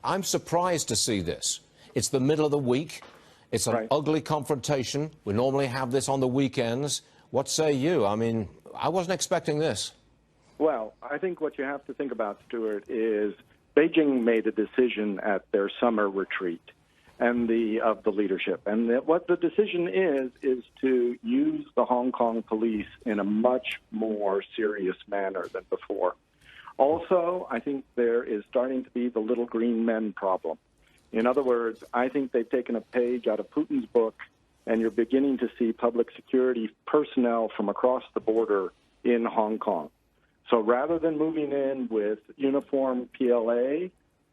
I'm surprised to see this. It's the middle of the week. It's an ugly confrontation. We normally have this on the weekends. What say you? I mean, I wasn't expecting this. Well, I think what you have to think about, Stuart, is Beijing made a decision at their summer retreat and of the leadership. And what the decision is to use the Hong Kong police in a much more serious manner than before. Also, I think there is starting to be the little green men problem. In other words, I think they've taken a page out of Putin's book, and you're beginning to see public security personnel from across the border in Hong Kong. So rather than moving in with uniformed PLA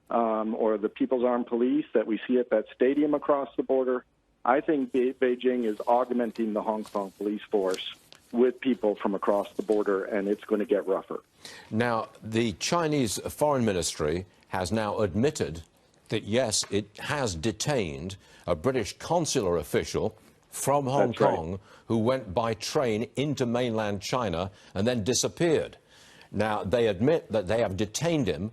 or the People's Armed Police that we see at that stadium across the border, I think Beijing is augmenting the Hong Kong police force with people from across the border, and it's going to get rougher. Now, the Chinese Foreign Ministry has now admitted that, yes, it has detained a British consular official from Hong Kong who went by train into mainland China and then disappeared. Now, they admit that they have detained him.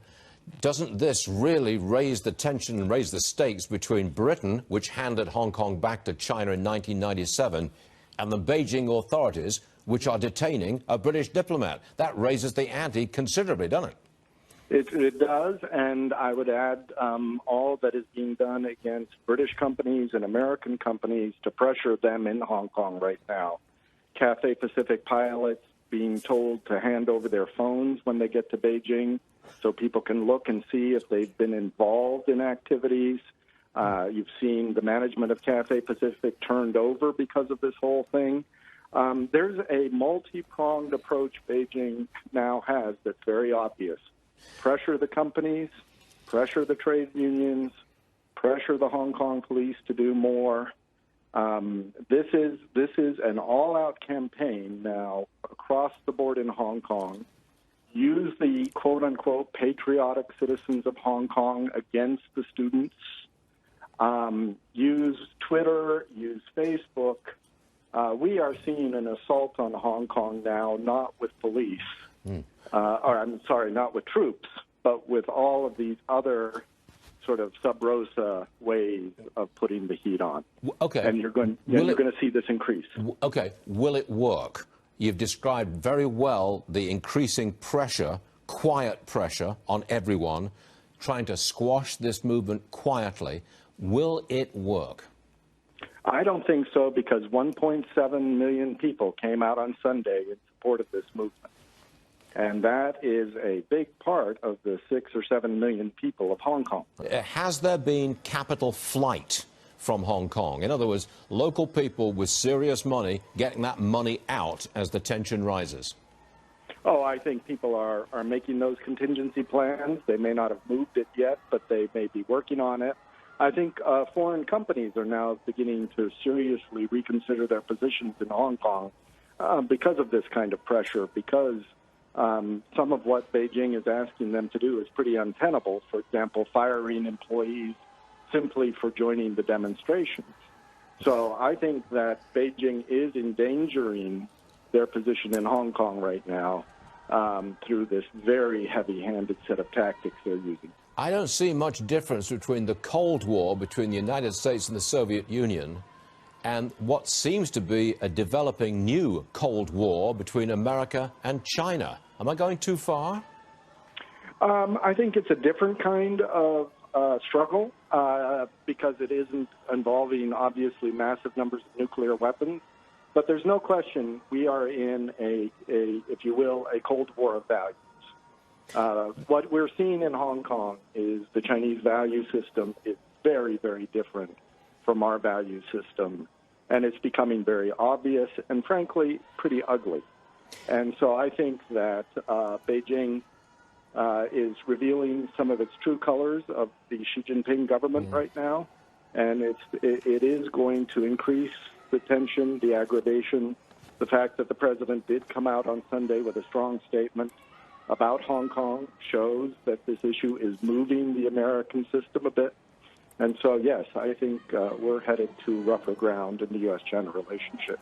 Doesn't this really raise the tension and raise the stakes between Britain, which handed Hong Kong back to China in 1997, and the Beijing authorities, which are detaining a British diplomat? That raises the ante considerably, doesn't it? It does, and I would add all that is being done against British companies and American companies to pressure them in Hong Kong right now. Cathay Pacific pilots being told to hand over their phones when they get to Beijing so people can look and see if they've been involved in activities. You've seen the management of Cathay Pacific turned over because of this whole thing. There's a multi-pronged approach Beijing now has that's very obvious. Pressure the companies, pressure the trade unions, pressure the Hong Kong police to do more. This is an all-out campaign now across the board in Hong Kong. Use the quote-unquote patriotic citizens of Hong Kong against the students. Use Twitter, use Facebook. We are seeing an assault on Hong Kong now, not with police, or I'm sorry, not with troops, but with all of these other sort of sub rosa ways of putting the heat on. Okay. And you're going to see this increase. Okay. Will it work? You've described very well the increasing pressure, quiet pressure on everyone, trying to squash this movement quietly. Will it work? I don't think so, because 1.7 million people came out on Sunday in support of this movement. And that is a big part of the 6 or 7 million people of Hong Kong. Has there been capital flight from Hong Kong? In other words, local people with serious money getting that money out as the tension rises? Oh, I think people are making those contingency plans. They may not have moved it yet, but they may be working on it. I think foreign companies are now beginning to seriously reconsider their positions in Hong Kong because of this kind of pressure, because some of what Beijing is asking them to do is pretty untenable. For example, firing employees simply for joining the demonstrations. So I think that Beijing is endangering their position in Hong Kong right now through this very heavy-handed set of tactics they're using. I don't see much difference between the Cold War between the United States and the Soviet Union and what seems to be a developing new Cold War between America and China. Am I going too far? I think it's a different kind of struggle because it isn't involving, obviously, massive numbers of nuclear weapons. But there's no question we are in if you will, a Cold War of values. What we're seeing in Hong Kong is the Chinese value system is very, very different from our value system, and it's becoming very obvious and, frankly, pretty ugly. And so I think that Beijing is revealing some of its true colors of the Xi Jinping government right now, and it is going to increase the tension, the aggravation. The fact that the president did come out on Sunday with a strong statement about Hong Kong shows that this issue is moving the American system a bit. And so, yes, I think we're headed to rougher ground in the U.S.-China relationship.